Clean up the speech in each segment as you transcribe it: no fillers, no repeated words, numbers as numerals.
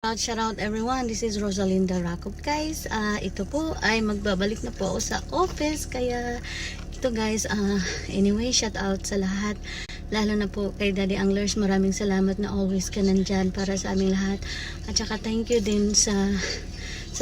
Shout out everyone, this is Rosalinda Rakop guys. Ito po ay magbabalik na po ako sa office. Kaya ito guys, anyway, shout out sa lahat. Lalo na po kay Daddy Anglers, maraming salamat na always ka nandyan para sa aming lahat. At saka thank you din sa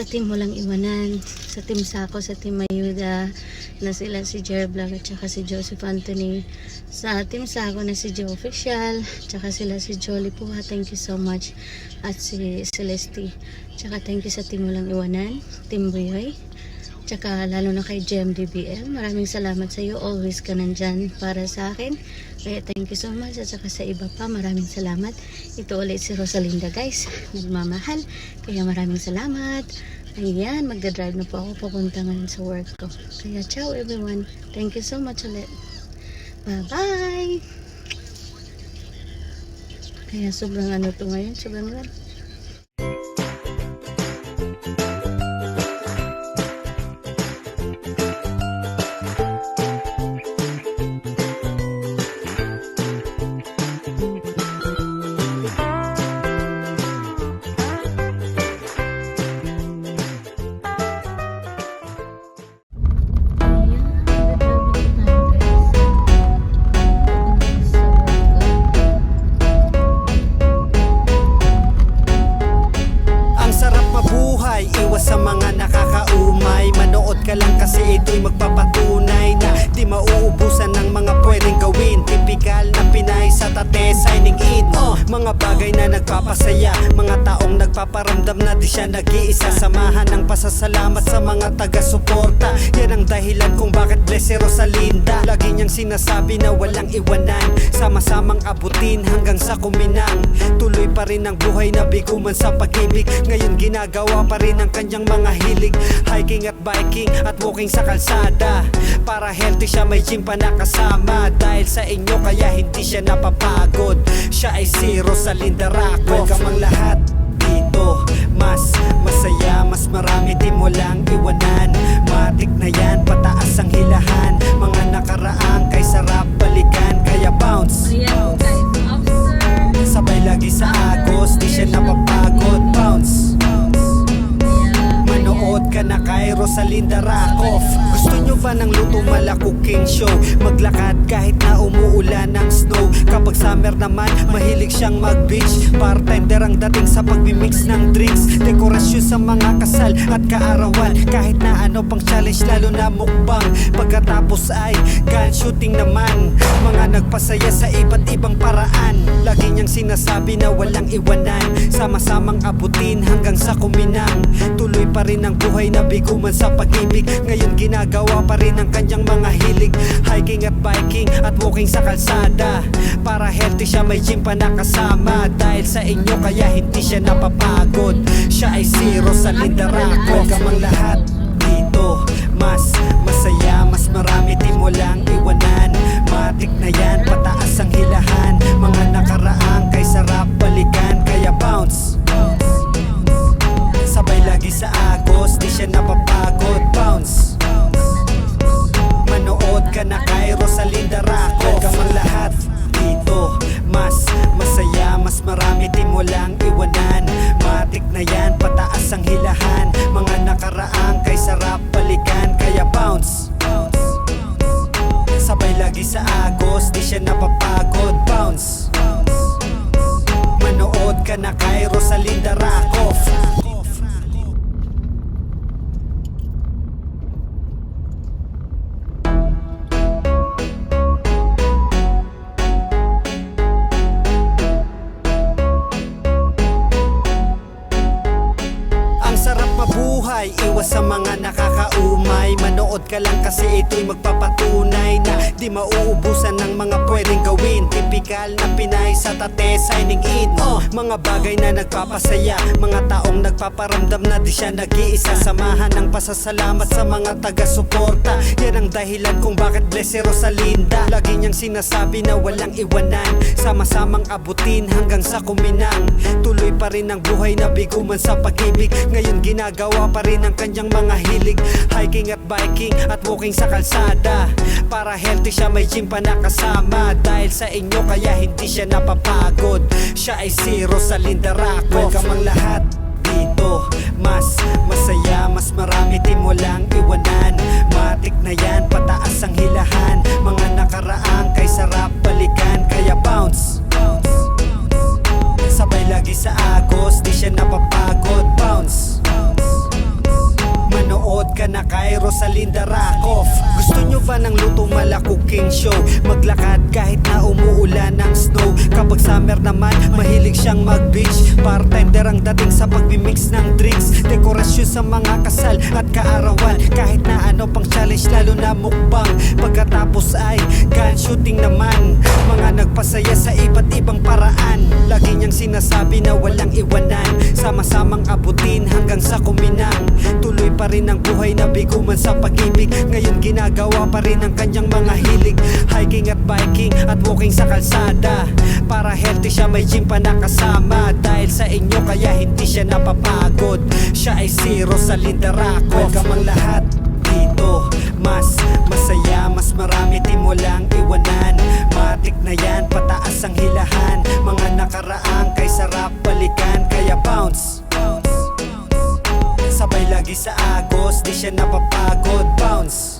team Walang Iwanan, sa team Sako, sa team Mayuda, na sila si Jer Vlog at saka si Joseph Anthony. Sa team Sako na si Joe Official, at saka sila si Jolly Puha, thank you so much. At si Celeste, at saka thank you sa team Walang Iwanan, team Buyoy, at saka lalo na kay GMDBL, maraming salamat sa iyo, always ka nandyan para sa akin. Kaya thank you so much. At saka sa iba pa, maraming salamat. Ito ulit si Rosalinda guys, nagmamahal. Kaya maraming salamat. Ayan, magdadrive na po ako papunta ngayon sa work ko. Kaya ciao everyone. Thank you so much ulit. Bye bye. Kaya sobrang ano to ngayon, sobrang ran. Sa mga nakakaumay, manood ka lang kasi ito'y magpapatunay na di mauubusan ng mga pwedeng gawin. Tipikal na Pinay sa tate, signing in. Mga bagay na nagpapasaya, mga taong nagpaparamdam na di siya nag-iisa. Samahan ng pasasalamat sa mga taga-suporta, yan ang dahilan kung bakit bless si Rosalinda. Lagi niyang sinasabi na walang iwanan, sama-samang abutin hanggang sa kuminang. Tuloy pa rin ang buhay na bigo man sa pag-ibig, ngayon ginagawa pa rin ang kanyang mga hilig. Hiking at biking at walking sa kalsada, para healthy siya, may gym pa nakasama. Dahil sa inyo kaya hindi siya napapagod, siya ay si Rosalinda Rakop. Welcome ang lahat dito, mas masaya, mas marami, di mo lang iwanan. Matik na yan, pataas ang hilahan, mga nakaraang kay sarap balikan. Kaya bounce, sabay lagi sa agos, di siya napapagod. Bounce, manood ka na kay Rosalinda Rakop. Gusto nyo ba ng luto malakuking show? Maglakad kahit na umuulan ng snow. Kapag summer naman, mahilig siyang mag-beach. Bartender ang dating sa pagmimix ng drinks. Dekorasyon sa mga kasal at kaarawan, kahit na ano pang challenge, lalo na mukbang. Pagkatapos ay gun shooting naman, mga nagpasaya sa iba't ibang paraan. Lagi niyang sinasabi na walang iwanan, sama-samang abutin hanggang sa kuminang. Tuloy pa rin ang buhay na bigo man sa pag-ibig, ngayon ginagawa pa rin ang kanyang mga hilig. Hiking at biking at walking sa kalsada, para healthy siya, may gym pa nakasama. Dahil sa inyo kaya hindi siya napapagod, siya ay si Rosalinda Rakop. Welcome ang lahat dito, mas masaya, mas marami, di mo lang iwanan. Matik na yan, pataas ang hilahan, mga nakaraang kay sarap balikan. Kaya bounce, sabay lagi sa agos, di siya napapagod. Bounce, manood ka na kay Rosalinda Rakop. Welcome ang lahat dito, mas masaya, mas marami, di mo lang iwanan. Matik na yan, pataas ang hilahan, mga nakaraang kay sarap balikan. Kaya bounce, sabay lagi sa agos, di siya napapagod. Bounce, manood ka na kay Rosalinda Rakop. Iwas sa mga nakakaumay, manood ka lang kasi ito'y magpapatunay na di mauubusan ng mga pwedeng gawin. Tipikal na Pinay sa tate, signing in. Mga bagay na nagpapasaya, mga taong nagpaparamdam na di siya nag-iisa. Samahan ng pasasalamat sa mga taga-suporta, yan ang dahilan kung bakit bless si Rosalinda. Lagi niyang sinasabi na walang iwanan, sama-samang abutin hanggang sa kuminang. Tuloy pa rin ang buhay na bigo man sa pag-ibig, ngayon ginagawa pa rin ang kanyang mga hilig. hiking at biking at walking sa kalsada. Para healthy siya, may gym pa nakasama. Dahil sa inyo kaya hindi siya napapagod. Siya ay si Rosalinda Raccoff. Welcome ang lahat dito, mas masaya, mas marami di mo lang iwanan. Matik na yan, pataas ang hilahan. Mga nakaraang kay sarap balikan. Kaya bounce, sabay lagi sa agos, di siya napapagod. Bounce, manood ka na kay Rosalinda Raccoff. Gusto nyo ba ng Luto Mala Cooking Show? Maglakad kahit na umuulan ng snow. Kapag summer naman, mahilig siyang mag-beach. Bartender ang dating sa pagmimix ng drinks. Dekorasyon sa mga kasal at kaarawan. Kahit na ano pang challenge, lalo na mukbang. Pagkatapos ay gun shooting naman. Mga nagpasaya sa iba't ibang paraan. Lagi niyang sinasabi na walang iwanan. Sama-samang abutin hanggang sa kuminang. Tuloy pa rin ang buhay na bigo man sa pag-ibig. Ngayon ginagawa pa rin ang kanyang mga hilig. Hiking at biking at walking sa kalsada. Para healthy siya, may gym pa nakasama. Dahil sa inyo kaya hindi siya napapagod. Siya ay si Rosalinda Raccoff. Welcome ang lahat dito, mas masaya, mas marami di mo lang iwanan. Matik na yan, pataas ang hilahan. Mga nakaraang kay sarap balikan. Kaya bounce, sabay lagi sa agos, di siya napapagod. Bounce,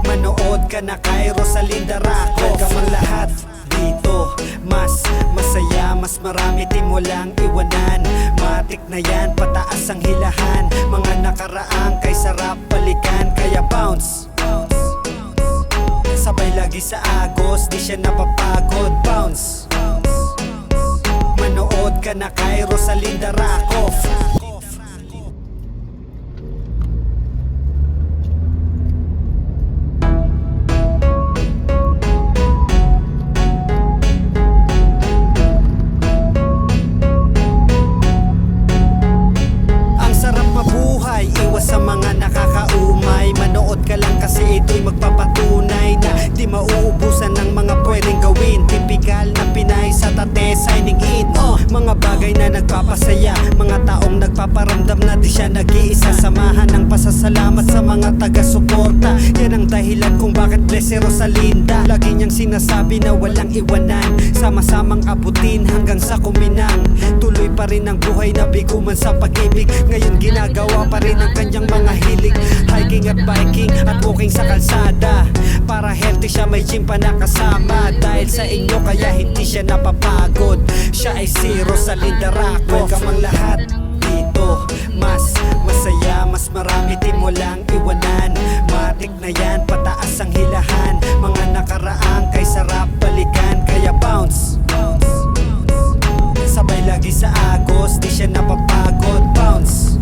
manood ka na kay Rosalinda Raccoff. Welcome ang lahat dito, mas masaya, mas marami di mo lang iwanan. Matik na yan, pataas ang hilahan. Mga nakaraang kay sarap balikan. Kaya bounce, sabay lagi sa agos, di siya napapagod. Bounce, manood ka na kay Rosalinda Raccoff. Sa mga nakakaumay, manood ka lang kasi ito'y magpapatunay na di mauubusan ng mga pwedeng gawin. Tipikal na Pinay sa tate, signing in. Mga bagay na nagpapasaya, mga taong nagpaparamdam na di siya nag-iisa. Samahan ng pasasalamat sa mga taga-suporta. Yan ang dahilan kung bakit bless si Rosalinda. Lagi niyang sinasabi na walang iwanan. Sama-samang abutin hanggang sa kuminang. Tuloy pa rin ang buhay na bigo man sa pag-ibig. Ngayon ginagawa pa rin ang kanyang mga hilig. Hiking at biking at walking sa kalsada. Para healthy siya, may gym pa nakasama. Dahil sa inyo kaya hindi siya napapagod. Siya ay si Rosalinda Raccoff. Welcome ang lahat dito, mas masaya, mas marami di mo lang iwanan. Matik na yan, pataas ang hilahan. Mga nakaraang kay sarap balikan. Kaya bounce, sabay lagi sa agos, di siya napapagod. Bounce,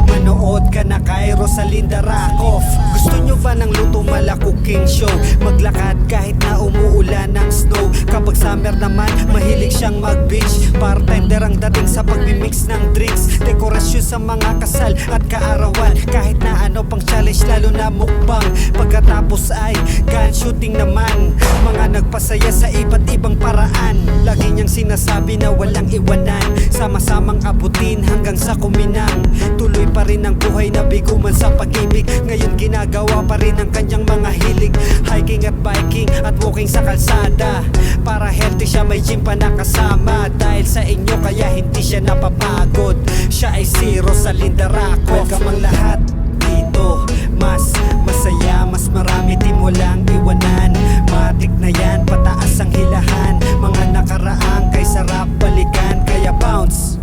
manood ka na kay Rosalinda Raccoff. Gusto nyo ba ng Luto Mala Cooking Show? Maglakad kahit na umuulan ng snow. Kapag summer naman, mahilig siyang mag-beach. Bartender ang dating sa pagmimix ng drinks. Dekorasyon sa mga kasal at kaarawan. Kahit na ano pang challenge, lalo na mukbang. Pagkatapos ay gun shooting naman. Mga nagpasaya sa iba't ibang paraan. Lagi niyang sinasabi na walang iwanan. Sama-samang abutin hanggang sa kuminang. Tuloy pa rin ang buhay na bigo man sa pag-ibig. Ngayon ginagawa pa rin ang kanyang mga hilig. Hiking at biking at walking sa kalsada. Para healthy siya, may gym pa nakasama. Dahil sa inyo kaya hindi siya napapagod. Siya ay si Rosalinda Raccoff. Welcome ang lahat dito, mas masaya, mas marami di mo lang iwanan. Matik na yan, pataas ang hilahan. Mga nakaraang kay sarap balikan. Kaya bounce,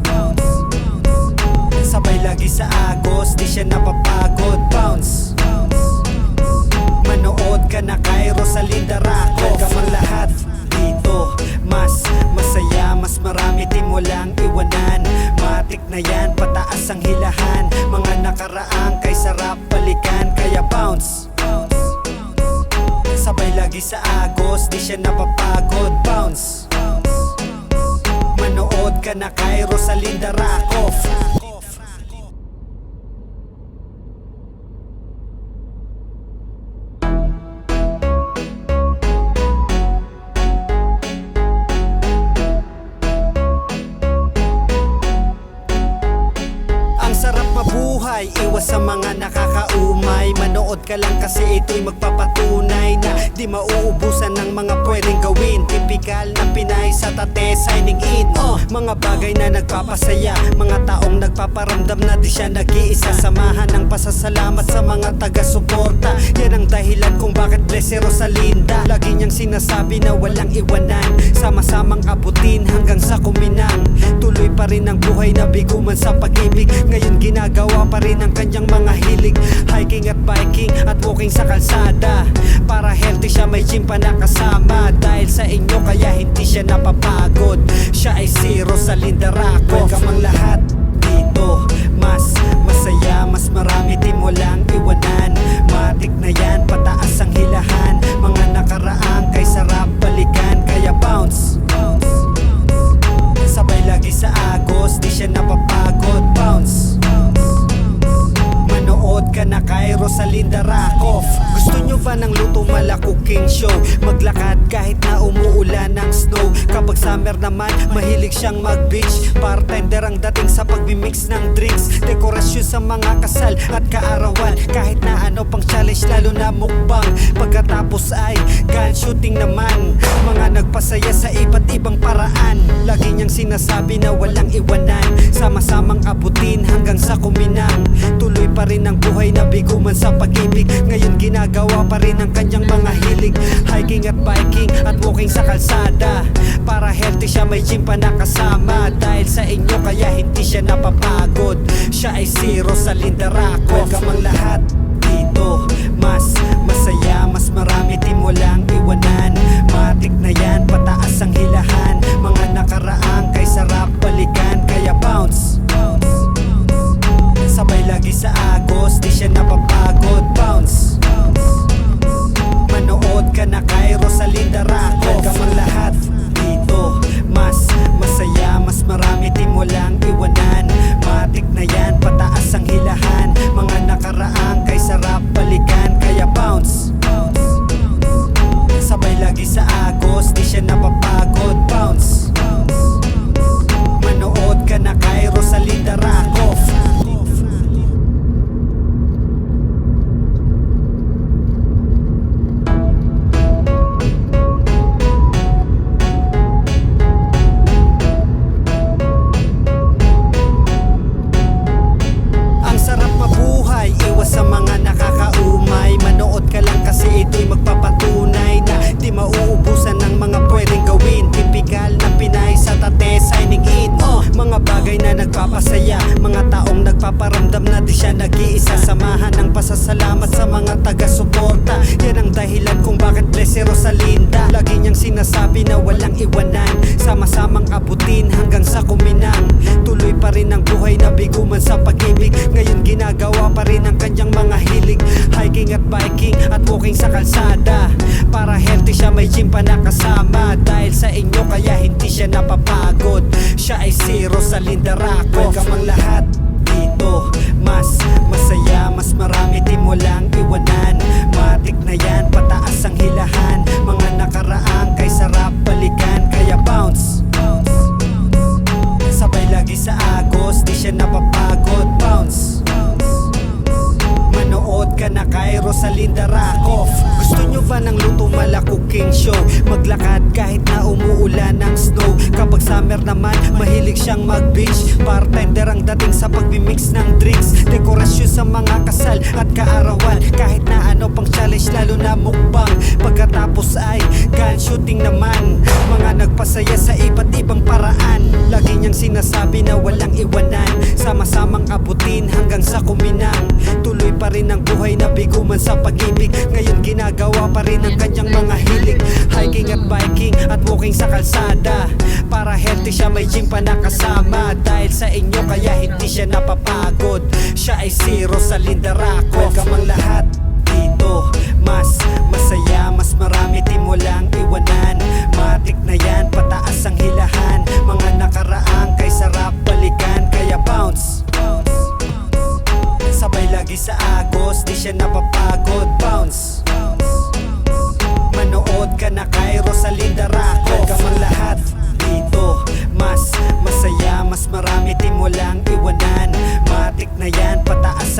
sabay lagi sa agos, di siya napapagod. Bounce, manood ka na kay Rosalinda Raccoff. Welcome ang lahat dito, mas masaya, mas marami di mo lang iwanan. Matik na yan, pataas ang hilahan. Mga nakaraang kay sarap balikan. Kaya bounce, sabay lagi sa agos, di siya napapagod. Bounce, manood ka na kay Rosalinda Raccoff. mabuhay, iwas sa mga nakakaumay. Manood ka lang kasi ito'y magpapatunay na di mauubusan ng mga pwedeng gawin. Tipikal na Pinay sa tate, signing in. Mga bagay na nagpapasaya, mga taong nagpaparamdam na di siya nag-iisa. Samahan ng pasasalamat sa mga taga-suporta, yan ang dahilan kung bakit bless si Rosalinda. Lagi niyang sinasabi na walang iwanan, sama-samang abutin hanggang sa kuminang. Tuloy pa rin ang buhay na bigo man sa pag-ibig, ngayon ginagawa pa rin ang kanyang mga hilig. Hiking at biking at walking sa kalsada, para healthy siya may gym pa nakasama. Dahil sa inyo kaya hindi siya napapagod, siya ay si Rosalinda Raccoff. Welcome ang lahat dito, mas masaya, mas marami di mo lang iwanan. Matik na yan, pataas ang hilahan, mga nakaraang kay sarap balikan. Kaya bounce, sabay lagi sa agos, di siya napapagod. Bounce, manood ka na kay Rosalinda Raccoff. Gusto nyo ba ng luto mala cooking show? Maglakad kahit na umuulan ng snow. Kapag summer naman, mahilig siyang mag-beach. Bartender ang dating sa pagmimix ng drinks. Dekorasyon sa mga kasal at kaarawan, kahit na ano pang challenge, lalo na mukbang. Pagkatapos ay gun shooting naman, mga nagpasaya sa iba't ibang paraan. Lagi niyang sinasabi na walang iwanan, sama-samang abutin hanggang sa kuminang. Tuloy pa rin ang buhay na bigo man sa pag-ibig, ngayon ginagawa pa rin ang kanyang mga hilig. Hiking at biking at walking sa kalsada, para healthy siya may gym pa nakasama. Dahil sa inyo kaya hindi siya napapagod, siya ay si Rosalinda Raccoff. Welcome ang lahat dito, mas masaya, mas marami di mo lang iwanan. Matik na yan, pataas ang hilahan, mga nakaraang kay sarap balikan. Kaya bounce, sabay lagi sa agos, di siya napapagod. Bounce, manood ka na kay Rosalinda Raccoff. Welcome ang lahat dito, mas masaya, mas marami di mo lang iwanan. Matik na yan, pataas ang hilahan, mga nakaraang kay sarap balikan. Kaya bounce, sabay lagi sa agos, di siya napapagod. Bounce, manood ka na kay Rosalinda Raccoff. Sa mga nakakaumay, manood ka lang kasi ito'y magpapatunay na di mauubusan ng mga pwedeng gawin. Tipikal na Pinay sa tate, signing in. Mga bagay na nagpapasaya, mga taong nagpaparamdam na di siya nag-iisa. Samahan ng pasasalamat sa mga taga-suporta, yan ang dahilan kung bakit bless si Rosalinda. Lagi niyang sinasabi na walang iwanan, sama-samang abutin hanggang sa kuminang. Tuloy pa rin ang buhay na bigo man sa pag-ibig, ngayon ginagawa pa rin ang kanyang mga hilig. Hiking at biking at walking sa kalsada, para healthy siya may gym pa nakasama. Dahil sa inyo kaya hindi siya napapagod, siya ay si Rosalinda Raccoff. Welcome ang lahat dito, mas masaya, mas marami di mo lang iwanan. Matik na yan, pataas ang hilahan, mga nakaraang kay sarap balikan. Kaya bounce, sabay lagi sa agos, di siya napapagod. Bounce, manood ka na kay Rosalinda Raccoff. Gusto nyo ba ng luto mala cooking show? Maglakad kahit na umuulan ng snow. Kapag summer naman, mahilig siyang mag-beach. Bartender ang dating sa pagmimix ng drinks. Dekorasyon sa mga kasal at kaarawan, kahit na ano pang challenge, lalo na mukbang. Pagkatapos ay gun shooting naman, mga nagpasaya sa iba't ibang paraan. Lagi niyang sinasabi na walang iwanan, sama-samang abutin hanggang sa kuminang. Tuloy pa rin ang buhay na bigo man sa pag-ibig, ngayon ginagawa pa rin ang kanyang mga hilig. Hiking at biking at walking sa kalsada, para healthy siya may gym pa nakasama. Dahil sa inyo kaya hindi siya napapagod, siya ay si Rosalinda Raccoff. Welcome ang lahat dito, mas masaya, mas marami di mo lang iwanan. Matik na yan, pataas ang hilahan, mga nakaraang kay sarap balikan. Kaya bounce, sabay lagi sa agos, di siya napapagod. Bounce, manood ka na kay Rosalinda Raccoff. Welcome ang lahat dito, mas masaya, mas marami di mo lang iwanan. Matik na yan, pataas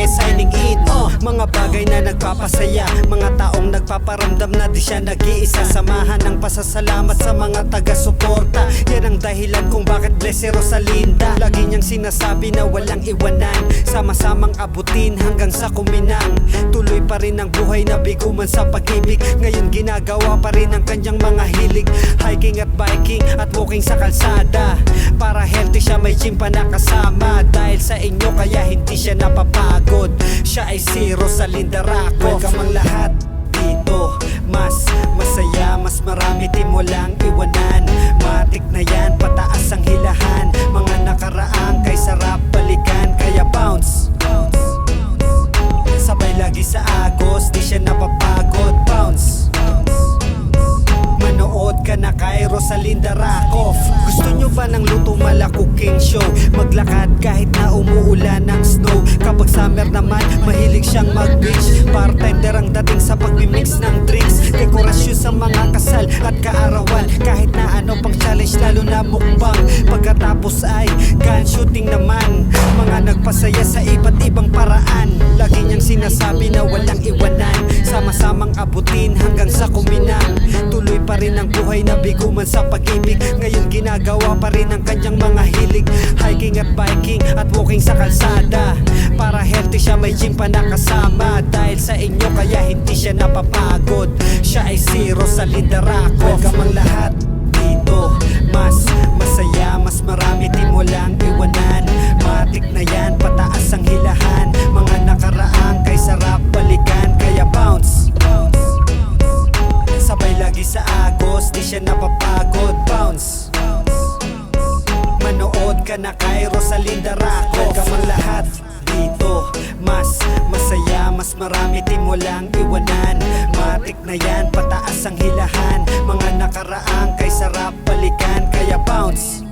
signing in. Mga bagay na nagpapasaya, mga taong nagpaparamdam na di siya nag-iisa. Samahan ng pasasalamat sa mga taga-suporta, yan ang dahilan kung bakit bless si Rosalinda. Lagi niyang sinasabi na walang iwanan, sama-samang abutin hanggang sa kuminang. Tuloy pa rin ang buhay na bigo man sa pag-ibig, ngayon ginagawa pa rin ang kanyang mga hilig. Hiking at biking at walking sa kalsada, para healthy siya may gym pa nakasama. Dahil sa inyo kaya hindi siya napapagod, siya ay si Rosalinda Racof. Welcome ang lahat dito, mas masaya, mas marami di mo lang iwanan. Matik na yan, pataas ang hilahan, mga nakaraang kay sarap balikan. Kaya bounce, sabay lagi sa agos, di siya napapagod. Bounce, manood ka na kay Rosalinda Racof. Gusto nyo ba ng luto mala cooking show? Maglakad kahit na umuulan ng snow. Kapag summer naman, mahilig siyang mag-beach. Bartender ang dating sa pagmimix ng drinks. Dekorasyon sa mga kasal at kaarawan, kahit na ano pang challenge lalo na mukbang. Pagkatapos ay gun shooting naman, mga nagpasaya sa iba't ibang paraan. Lagi niyang sinasabi na walang iwanan, sama-samang abutin hanggang sa kuminang. Tuloy pa rin ang buhay na bigo man sa pag-ibig, ngayon ginagawa pa rin ang kanyang mga hilig. Hiking at biking at walking sa kalsada, para healthy siya may gym pa nakasama. Dahil sa inyo kaya hindi siya napapagod, siya ay si Rosalinda Racof. Welcome ang lahat dito, mas masaya, mas marami di mo lang iwanan. Matik na yan, pataas ang hilahan, mga nakaraang kay sarap balikan. Kaya bounce, sabay lagi sa agos, di siya napapagod. Bounce, manood ka na kay Rosalinda Racof. Welcome ang lahat dito, mas masaya, mas marami di mo lang iwanan. Matik na yan, pataas ang hilahan, mga nakaraang kay sarap balikan. Kaya bounce,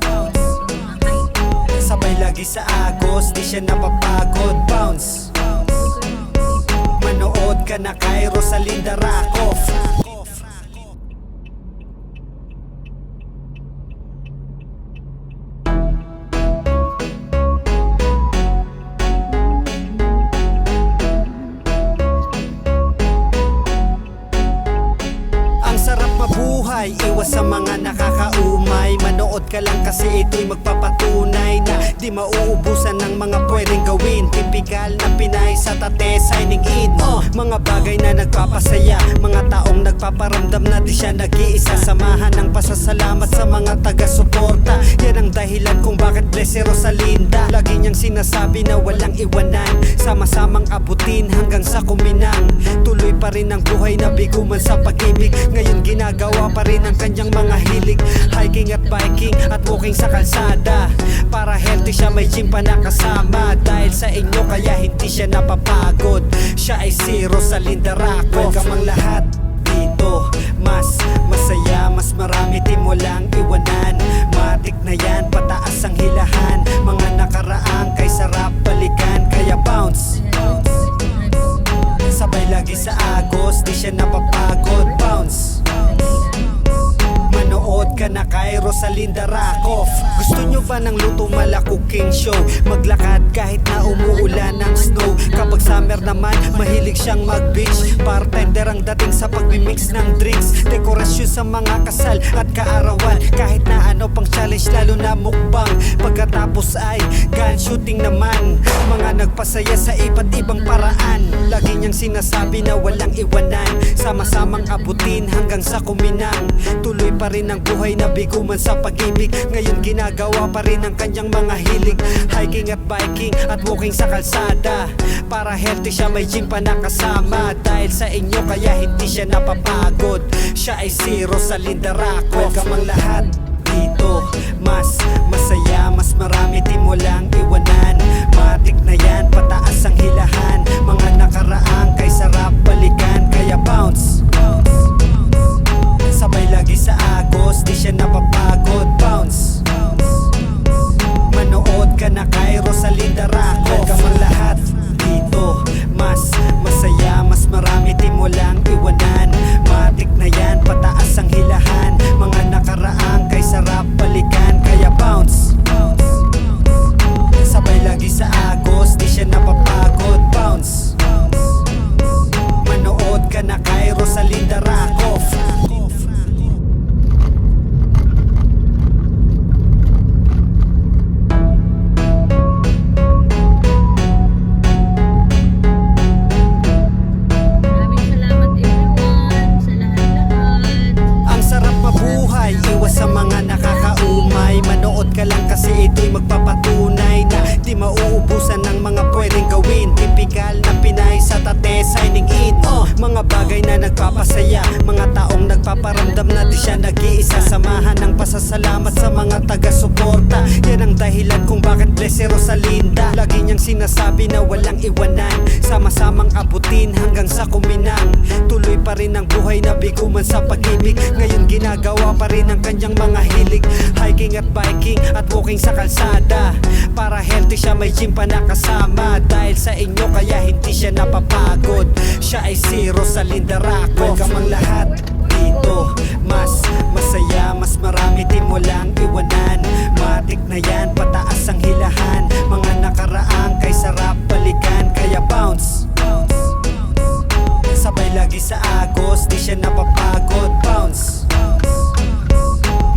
sabay lagi sa agos, di siya napapagod. Bounce, manood ka na kay Rosalinda Racof. Iwas sa mga nakakaumay, manood ka lang kasi ito'y magpapatunay na di mauubusan ng mga pwedeng gawin. Tipikal na Pinay sa tate signing in. Mga bagay na nagpapasaya, mga taong nagpaparamdam na di siya nag-iisa. Samahan ng pasasalamat sa mga taga-suporta, yan ang dahilan kung bakit bless si Rosalinda. Lagi niyang sinasabi na walang iwanan, sama-samang abutin hanggang sa kuminang. Tuloy pa rin ang buhay na bigo man sa pag-ibig, ngayon ginagawa pa rin ang kanyang mga hilig. Hiking at biking at walking sa kalsada, para healthy siya may gym pa nakasama. Dahil sa inyo kaya hindi siya napapagod, siya ay si Rosalinda Racof. Welcome ang lahat dito, mas masaya, mas marami di mo lang iwanan. Matik na yan, pataas ang hilahan, mga nakaraang kay sarap balikan. Kaya bounce, sabay lagi sa agos, di siya napapagod. Bounce, manood ka na kay Rosalinda Racof. Gusto nyo ba ng luto mala cooking show? Maglakad kahit na umuulan ng snow. Kapag summer naman, mahilig siyang mag-beach. Bartender ang dating sa pagmimix ng drinks. Dekorasyon sa mga kasal at kaarawan, kahit na ano pang challenge lalo na mukbang. Pagkatapos ay gun shooting naman, mga nagpasaya sa iba't ibang paraan. Lagi niyang sinasabi na walang iwanan, sama-samang abutin hanggang sa kuminang. Tuloy pa rin ang buhay na bigo man sa pag-ibig, ngayon ginagawa pa rin ang kanyang mga hilig. Hiking at biking at walking sa kalsada, para healthy siya may gym pa nakasama. Dahil sa inyo kaya hindi siya napapagod, siya ay si Rosalinda Racof. Welcome ang lahat dito, mas masaya, mas marami di mo lang iwanan. Matik na yan, pataas ang hilahan, mga nakaraang kay sarap balikan. Kaya bounce, sabay lagi sa agos, di siya napapagod. Bounce, manood ka na kay Rosalinda Racof. Welcome ang lahat dito, mas masaya, mas marami di mo lang iwanan. Matik na yan, pataas ang hilahan, mga nakaraang kay sarap balikan. Kaya bounce, sabay lagi sa agos, di siya napapagod. Bounce, tate, signing in. Mga bagay na nagpapasaya, mga taong nagpaparamdam na di siya nag-iisa. Samahan ng pasasalamat sa mga taga-suporta, yan ang dahilan kung bakit bless si Rosalinda. Lagi niyang sinasabi na walang iwanan, sama-samang abutin hanggang sa kuminang. Tuloy pa rin ang buhay na bigo man sa pag-ibig. Ngayon ginagawa pa rin ang kanyang mga hilig, hiking at biking at walking sa kalsada. Para healthy siya, may gym pa nakasama. Dahil sa inyo kaya hindi siya napapagod. Siya ay si Rosalinda Racof. Welcome ang lahat dito, mas masaya, mas marami di mo lang iwanan. Matik na yan, pataas ang hilahan. Mga nakaraang kay sarap balikan, kaya bounce. Sabay lagi sa agos, di siya napapagod. Bounce.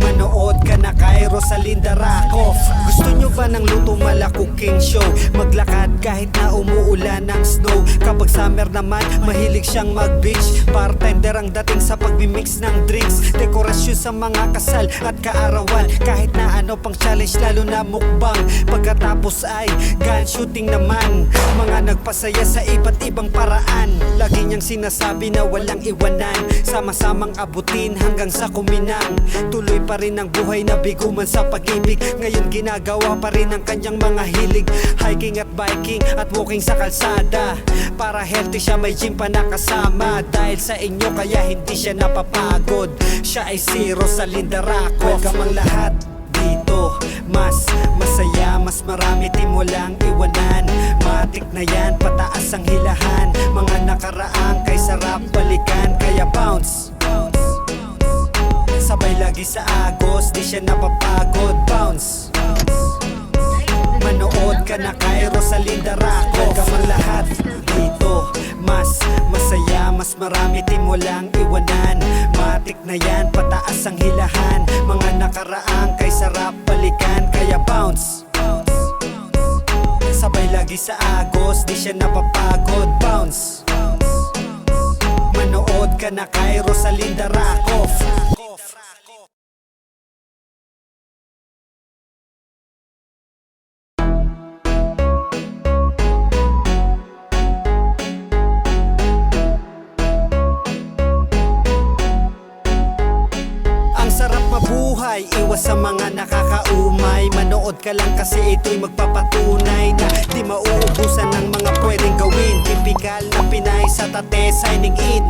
Manood ka na kay Rosalinda Racof. Gusto nyo ba ng luto mala cooking show? Maglakad kahit na umuulan ng snow. Kapag summer naman, mahilig siyang mag-beach. Bartender ang dating sa pagmimix ng drinks. Dekorasyon sa mga kasal at kaarawan. Kahit na ano pang challenge, lalo na mukbang. Pagkatapos ay gun shooting naman. Mga nagpasaya sa iba't ibang paraan. Lagi niyang sinasabi na walang iwanan, sama-samang abutin hanggang sa kuminang. Tuloy pa rin ang buhay na bigo man sa pag-ibig. Ngayon ginagawa pa rin ang kanyang mga hilig, hiking at biking at walking sa kalsada. Para healthy siya, may gym pa nakasama. Dahil sa inyo kaya hindi siya napapagod. Siya ay si Rosalinda Racof. Welcome ang lahat dito, mas masaya, mas marami di mo lang iwanan. Matik na yan, pataas ang hilahan. Mga nakaraang kay sarap balikan, kaya bounce. Sabay lagi sa agos, di siya napapagod. Bounce. Manood ka na kay Rosalinda Racof. Welcome ang lahat dito, mas masaya, mas marami di mo lang iwanan. Matik na yan, pataas ang hilahan. Mga nakaraang kay sarap balikan, kaya bounce. Sabay lagi sa agos, di siya napapagod. Bounce. Manood ka na kay Rosalinda Racof. Mabuhay, iwas sa mga nakakaumay. Manood ka lang kasi ito'y magpapatunay na di mauubusan ng mga pwedeng gawin. Tipikal na Pinay sa tate, signing in.